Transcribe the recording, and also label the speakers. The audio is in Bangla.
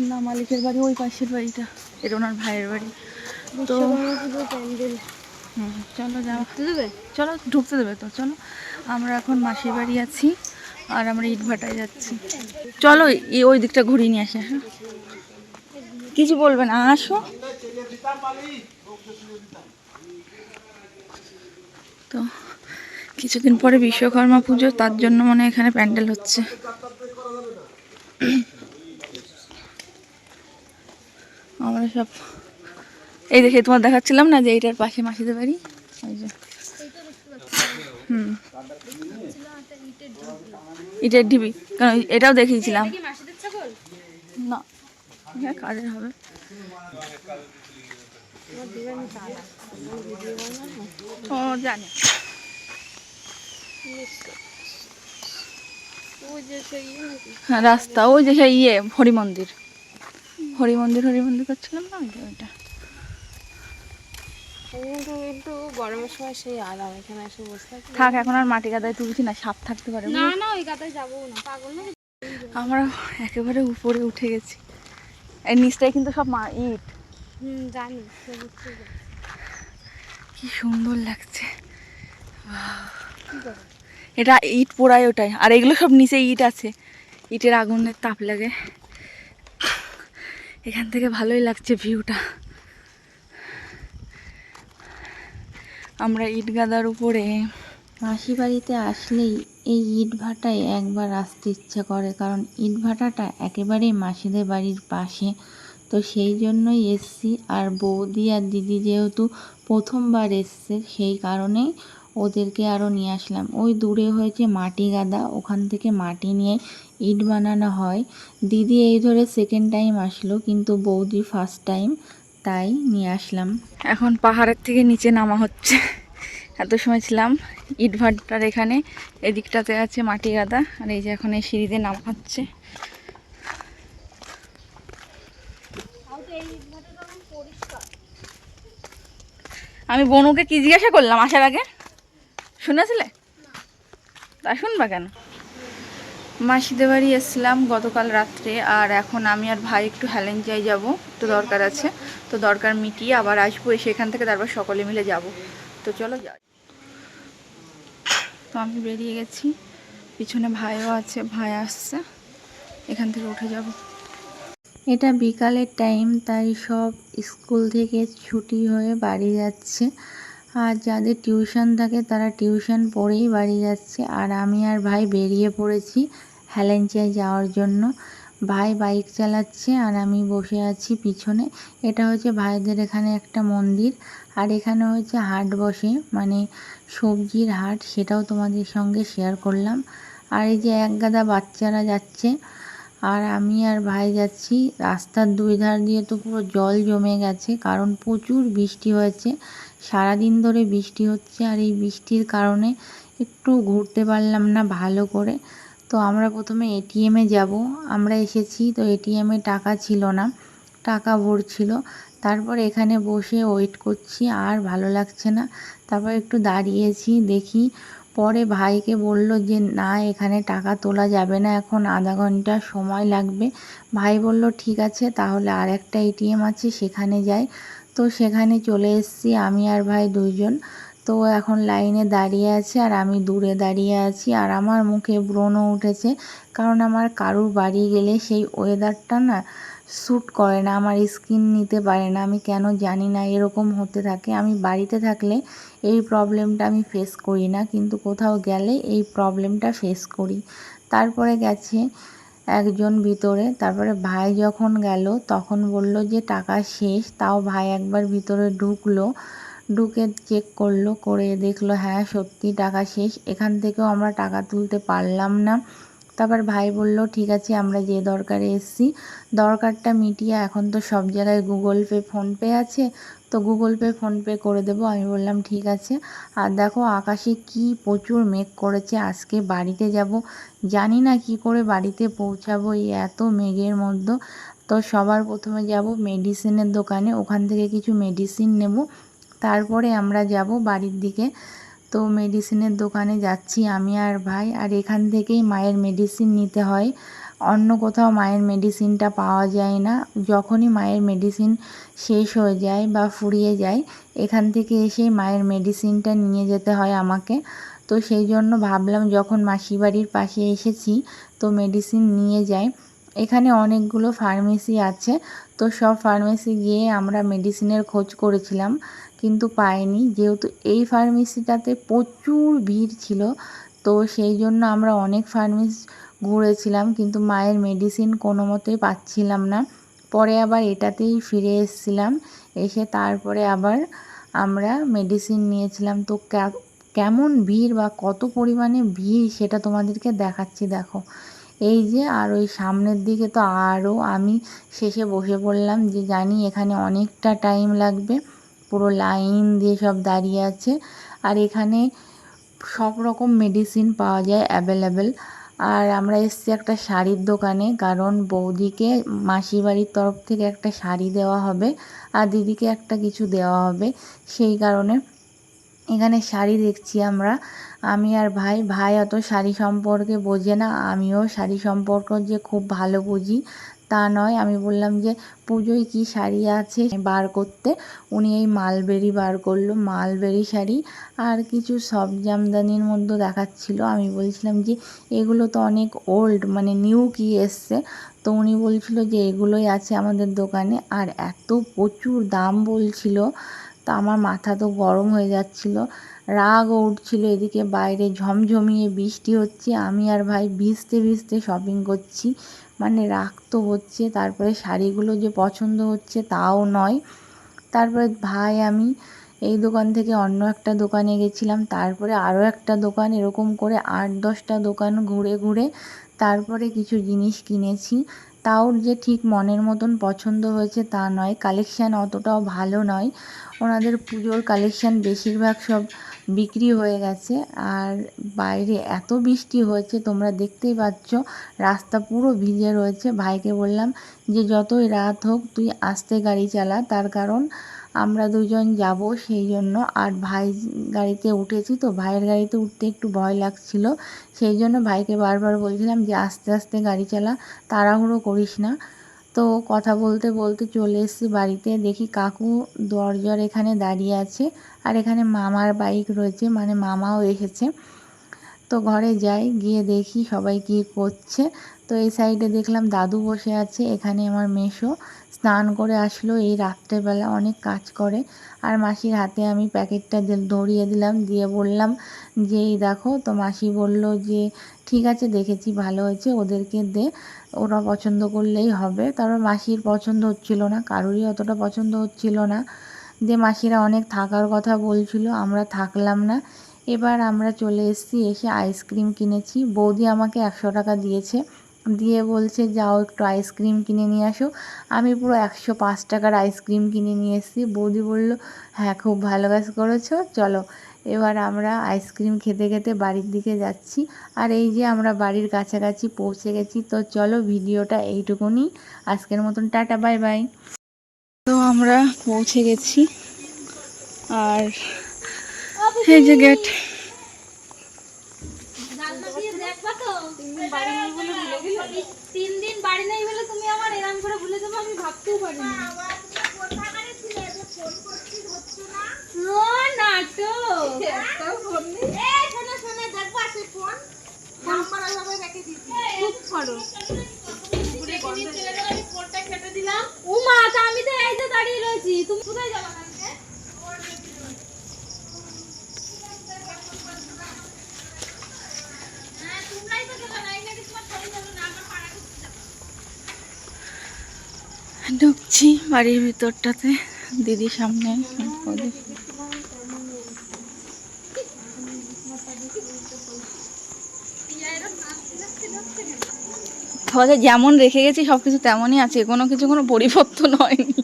Speaker 1: না, মালিকের বাড়ি ওই পাশের বাড়িটা, এটা ওনার ভাইয়ের বাড়ি। তো
Speaker 2: প্যান্ডেল।
Speaker 1: চলো যাও, চলো ঢুকতে দেবে তো। চলো, আমরা এখন মাসির বাড়ি আছি আর আমরা ইট ভাটায় যাচ্ছি। চলো ওই দিকটা ঘুরিয়ে নিয়ে আসে। হ্যাঁ, কিছু বলবে না, আসো। তো কিছুদিন পরে বিশ্বকর্মা পুজো, তার জন্য মনে হয় এখানে প্যান্ডেল হচ্ছে। আমরা সব এই দেখে তোমার দেখাচ্ছিলাম না যে এইটার পাশে মাসিদের বাড়ি, ওই যে ইটের ঢিবি, কারণ এটাও দেখিয়েছিলাম না, কাজের হবে। ও জানি, হ্যাঁ রাস্তা ওই যে সেই হরি মন্দির করছিলাম না, ওইটা।
Speaker 2: কিন্তু গরমের সময় সেই আরাম, এখানে এসে বসে
Speaker 1: থাক, এখন আর মাটি গাদায় তুলছি না, সাপ থাকতে পারে।
Speaker 2: না না, ওই গাদায় যাবো না, পাগল না।
Speaker 1: আমরা একেবারে উপরে উঠে গেছি, এই নিচটাই কিন্তু সব ইট।
Speaker 2: জানি,
Speaker 1: কি সুন্দর লাগছে। এটা ইট পোড়ায় ওটাই, আর এগুলো সব নিচে ইট আছে, ইটের আগুনের তাপ লাগে। এখান থেকে ভালোই লাগছে ভিউটা। আমরা ইট গাদার উপরে।
Speaker 3: মাসি বাড়িতে আসলেই এই ইট ভাটায় একবার আসতে ইচ্ছা করে, কারণ ইট ভাটাটা একেবারেই মাসিদের বাড়ির পাশে। তো সেই জন্যই এসছি। আর বৌদি আর দিদি যেহেতু প্রথমবার এসছে, সেই কারণেই ওদেরকে আরও নিয়ে আসলাম। ওই দূরে হয়েছে মাটি গাদা, ওখান থেকে মাটি নিয়ে ইট বানানো হয়। দিদি এই ধরে সেকেন্ড টাইম আসলো, কিন্তু বৌদি ফার্স্ট টাইম, তাই নিয়ে আসলাম।
Speaker 1: এখন পাহাড়ের থেকে নিচে নামা হচ্ছে। এত সময় ছিলাম ইট ভাটার এখানে, এদিকটাতে আছে মাটি গাদা, আর এই যে এখন এই সিঁড়িতে নামা হচ্ছে। আমি বনুকে কি জিজ্ঞাসা করলাম আসার আগে, শুনেছিলে? তা শুনবা কেন? মাসিদের বাড়ি এসেছিলাম গতকাল রাত্রে, আর এখন আমি আর ভাই একটু হেলেঞ্জায় যাব, একটু দরকার আছে। তো দরকার মিটিয়ে আবার আসবো, এসে এখান থেকে তারপর সকলে মিলে যাব। তো চলো যাই। তো আমি বেরিয়ে গেছি, পিছনে ভাইও আছে, ভাই আসছে, এখান থেকে উঠে যাব।
Speaker 3: এটা বিকালের টাইম, তাই সব স্কুল থেকে ছুটি হয়ে বাড়ি যাচ্ছে। আর যাদের টিউশন থাকে তারা টিউশন পড়েই বাড়ি যাচ্ছে। আর আমি আর ভাই বেরিয়ে পড়েছি হেলেঞ্চায় যাওয়ার জন্য। ভাই বাইক চালাচ্ছে আর আমি বসে আছি পিছনে। এটা হচ্ছে ভাইদের এখানে একটা মন্দির, আর এখানে হচ্ছে হাট বসে, মানে সবজির হাট, সেটাও তোমাদের সঙ্গে শেয়ার করলাম। আর এই যে এক গাদা বাচ্চারা যাচ্ছে, আর আমি আর ভাই যাচ্ছি। রাস্তার দুই ধার দিয়ে তো পুরো জল জমে গেছে, কারণ প্রচুর বৃষ্টি হয়েছে, সারাদিন ধরে বৃষ্টি হচ্ছে। আর এই বৃষ্টির কারণে একটু ঘুরতে পারলাম না ভালো করে। তো আমরা প্রথমে এটিএমে যাব, আমরা এসেছি তো এটিএমে টাকা ছিল না, টাকা ভরছিল। তারপর এখানে বসে ওয়েট করছি, আর ভালো লাগছে না। তারপর একটু দাঁড়িয়েছি, দেখি পরে ভাইকে বলল যে না, এখানে টাকা তোলা যাবে না, এখন আধা ঘন্টা সময় লাগবে। ভাই বলল ঠিক আছে, তাহলে আর একটা এটিএম আছে সেখানে যাই। তো সেখানে চলে এসেছি আমি আর ভাই দুইজন। তো এখন লাইনে দাঁড়িয়ে আছে, আর আমি দূরে দাঁড়িয়ে আছি, আর আমার মুখে ব্রণও উঠেছে, কারণ আমার কারুর বাড়ি গেলে সেই ওয়েদারটা না স্যুট করে না, আমার স্কিন নিতে পারে না। আমি কেন জানি না এরকম হতে থাকে। আমি বাড়িতে থাকলে এই প্রবলেমটা আমি ফেস করি না, কিন্তু কোথাও গেলে এই প্রবলেমটা ফেস করি। তারপরে গেছে একজন ভিতরে, তারপরে ভাই যখন গেল তখন বলল যে টাকা শেষ। তাও ভাই একবার ভিতরে ঢুকলো, ঢুকে চেক করলো, করে দেখলো হ্যাঁ সত্যি টাকা শেষ। এখান থেকেও আমরা টাকা তুলতে পারলাম না। তারপর ভাই বলল ঠিক আছে, আমরা যে দরকারে এসেছি দরকারটা মিটিয়ে, এখন তো সব জায়গায় গুগল পে ফোনপে আছে, তো গুগল পে ফোনপে করে দেবো। আমি বললাম ঠিক আছে। আর দেখো আকাশে কি প্রচুর মেঘ করেছে, আজকে বাড়িতে যাব, জানি না কি করে বাড়িতে পৌঁছাবো এই এত মেঘের মধ্যে। তো সবার প্রথমে যাব মেডিসিনের দোকানে, ওখান থেকে কিছু মেডিসিন নেব, তারপরে আমরা যাব বাড়ির দিকে। তো মেডিসিনের দোকানে যাচ্ছি আমি আর ভাই, আর এখান থেকেই মায়ের মেডিসিন নিতে হয়। অন্য কোথাও মায়ের মেডিসিনটা পাওয়া যায় না। যখনই মায়ের মেডিসিন শেষ হয়ে যায় বা ফুরিয়ে যায়, এখান থেকে এসে মায়ের মেডিসিনটা নিয়ে যেতে হয় আমাকে। তো সেই জন্য ভাবলাম যখন মাসি বাড়ির পাশে এসেছি তো মেডিসিন নিয়ে যাই। এখানে অনেকগুলো ফার্মেসি আছে, তো সব ফার্মেসি গিয়ে আমরা মেডিসিনের খোঁজ করেছিলাম কিন্তু পাইনি। যেহেতু এই ফার্মেসিটাতে প্রচুর ভিড় ছিল, তো সেই জন্য আমরা অনেক ফার্মেসি ঘুরেছিলাম কিন্তু মায়ের মেডিসিন কোনো মতেই পাচ্ছিলাম না। পরে আবার এটাতেই ফিরে এসেছিলাম, এসে তারপরে আবার আমরা মেডিসিন নিয়েছিলাম। তো কেমন ভিড় বা কত পরিমাণে ভিড় সেটা তোমাদেরকে দেখাচ্ছি, দেখো। এই যে, আর ওই সামনের দিকে তো আরও, আমি শেষে বসে পড়লাম যে জানি এখানে অনেকটা টাইম লাগবে, পুরো লাইন দিয়ে সব দাঁড়িয়ে আছে। আর এখানে সব রকম মেডিসিন পাওয়া যায় অ্যাভেলেবেল। আর আমরা এসেছি একটা শাড়ির দোকানে, কারণ বৌদিকে মাসির বাড়ির তরফ থেকে একটা শাড়ি দেওয়া হবে আর দিদিকে একটা কিছু দেওয়া হবে, সেই কারণে এখানে শাড়ি দেখছি আমরা। আমি আর ভাই অত শাড়ি সম্পর্কে বোঝে না, আমিও শাড়ি সম্পর্ক যে খুব ভালো বুঝি তা নয়। আমি বললাম যে পুজোয় কি শাড়ি আছে বার করতে, উনি এই মালবেরি বার করলো, মালবেরি শাড়ি আর কিছু সব জামদানির মধ্যে দেখাচ্ছিল। আমি বলছিলাম যে এগুলো তো অনেক ওল্ড, মানে নিউ কি এসছে, তো উনি বলছিল যে এগুলোই আছে আমাদের দোকানে, আর এত প্রচুর দাম বলছিল। তা আমার মাথা তো গরম হয়ে যাচ্ছিল, রাগও উঠছিল। এদিকে বাইরে ঝমঝমিয়ে বৃষ্টি হচ্ছে, আমি আর ভাই ভিজতে ভিজতে শপিং করছি, মানে রাগ তো হচ্ছে। তারপরে শাড়িগুলো যে পছন্দ হচ্ছে তাও নয়। তারপরে ভাই আমি এই দোকান থেকে অন্য একটা দোকানে গেছিলাম, তারপরে আরও একটা দোকান, এরকম করে 8-10টা দোকান ঘুরে ঘুরে তারপরে কিছু জিনিস কিনেছি। তাও যে ঠিক মনের মতন পছন্দ হয়েছে তা নয়, কালেকশান অতটাও ভালো নয়। ওনাদের পুজোর কালেকশান বেশিরভাগ সব বিক্রি হয়ে গেছে। আর বাইরে এত বৃষ্টি হয়েছে তোমরা দেখতেই পাচ্ছ, রাস্তা পুরো ভিজে রয়েছে। ভাইকে বললাম যে যতই রাত হোক তুই আস্তে গাড়ি চালা, তার কারণ আমরা দুজন যাব সেই জন্য। আর ভাই গাড়িতে উঠেছি, তো ভাইয়ের গাড়িতে উঠতে একটু ভয় লাগছিল, সেই জন্য ভাইকে বারবার বলছিলাম যে আস্তে আস্তে গাড়ি চালা, তাড়াহুড়ো করিস না। তো কথা বলতে বলতে চলে এসেছি বাড়িতে, দেখি কাকু দরজার এখানে দাঁড়িয়ে আছে, আর এখানে মামার বাইক রয়েছে, মানে মামাও এসেছে। তো ঘরে যাই, গিয়ে দেখি সবাই কি করছে। তো এই সাইডে দেখলাম দাদু বসে আছে, এখানে আমার মেসো স্নান করে আসলো এই রাত্রেবেলা, অনেক কাজ করে। আর মাসির হাতে আমি প্যাকেটটা ধরিয়ে দিলাম, দিয়ে বললাম যে এই দেখো। তো মাসি বলল যে ঠিক আছে, দেখেছি ভালো হয়েছে, ওদেরকে দে, ওরা পছন্দ করলেই হবে। তারপর মাসির পছন্দ হচ্ছিল না, কারোরই অতটা পছন্দ হচ্ছিল না। দিয়ে মাসিরা অনেক থাকার কথা বলছিল, আমরা থাকলাম না। এবার আমরা চলে এসেছি, এসে আইসক্রিম কিনেছি। বৌদি আমাকে 100 টাকা দিয়েছে, দিয়ে বলছে যাও একটু আইসক্রিম কিনে নিয়ে আসো। আমি পুরো 105 টাকার আইসক্রিম কিনে নিয়ে এসেছি। বৌদি বলল হ্যাঁ খুব ভালো কাজ করেছো, চলো। এবার আমরা আইসক্রিম খেতে খেতে বাড়ির দিকে যাচ্ছি। আর এই যে আমরা বাড়ির কাছাকাছি পৌঁছে গেছি। তো চলো ভিডিওটা এইটুকুনি, আজকের মতন টাটা, বাই বাই।
Speaker 1: তো আমরা পৌঁছে গেছি, আর এই যে গেট।
Speaker 2: তিন দিন বাড়ি নেই বলে তুমি আমার এরকম করে ভুলে যাবো আমি ভাবতেও পারিনি। আমি তো এই যে দাঁড়িয়ে রয়েছি, তুমি কোথায় যাবা?
Speaker 1: ঢুকছি বাড়ির ভিতরটাতে, দিদির সামনে। তাহলে যেমন রেখে গেছি সবকিছু তেমনই আছে, কোনো কিছু কোনো পরিবর্তন হয়নি।